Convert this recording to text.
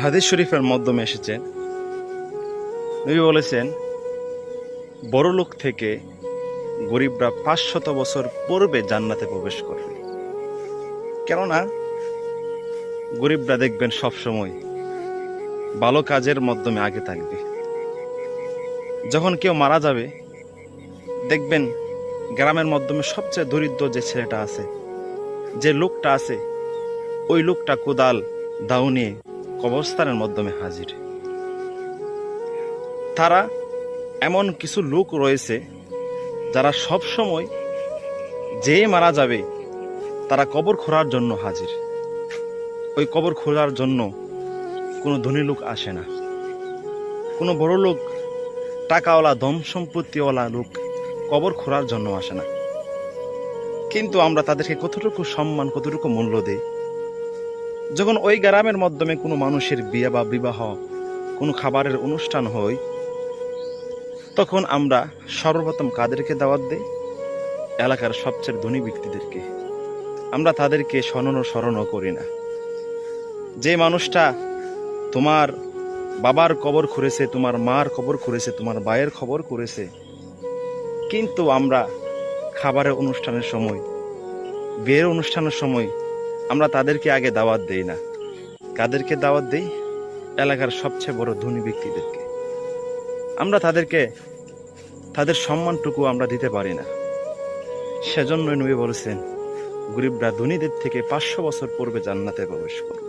হাদিস শরীফের মাধ্যমে এসেছেন, নবী বলেছেন বড় লোক থেকে গরিবরা 500 বছর পূর্বে জান্নাতে প্রবেশ করবে। কেননা গরিবরা দেখবেন সবসময় ভালো কাজের মাধ্যমে আগে থাকবে। যখন কেউ মারা যাবে দেখবেন গ্রামের মাধ্যমে সবচেয়ে দরিদ্র যে ছেলেটা আছে, যে লোকটা আছে, ওই লোকটা কোদাল দাও নিয়ে কবরস্থানের মাধ্যমে হাজির। তারা এমন কিছু লোক রয়েছে যারা সব সময় যে মারা যাবে তারা কবর খোঁড়ার জন্য হাজির। ওই কবর খোঁড়ার জন্য কোনো ধনী লোক আসে না, কোনো বড় লোক টাকাওয়ালা ধন সম্পত্তিওয়ালা লোক কবর খোঁড়ার জন্য আসে না। কিন্তু আমরা তাদেরকে কতটুকু সম্মান, কতটুকু মূল্য দেই। যখন ওই গ্রামের মাধ্যমে কোনো মানুষের বিয়ে বা বিবাহ, কোনো খাবারের অনুষ্ঠান হয়, তখন আমরা সর্বপ্রথম কাদেরকে দাওয়াত দিই? এলাকার সবচেয়ে ধনী ব্যক্তিদেরকে। আমরা তাদেরকে স্মরণও করি না। যে মানুষটা তোমার বাবার কবর খুঁড়েছে, তোমার মার কবর খুঁড়েছে, তোমার ভাইয়ের খবর করেছে, কিন্তু আমরা খাবারের অনুষ্ঠানের সময়, বিয়ের অনুষ্ঠানের সময় আমরা তাদেরকে আগে দাওয়াত দেই না। কাদেরকে দাওয়াত দেই? এলাকার সবচেয়ে বড় ধনী ব্যক্তিদেরকে। আমরা তাদের সম্মানটুকু আমরা দিতে পারি না। সেজন্যই নবী বলেছেন গরিবরা ধনীদের থেকে 500 বছর পূর্বে জান্নাতে প্রবেশ করবে।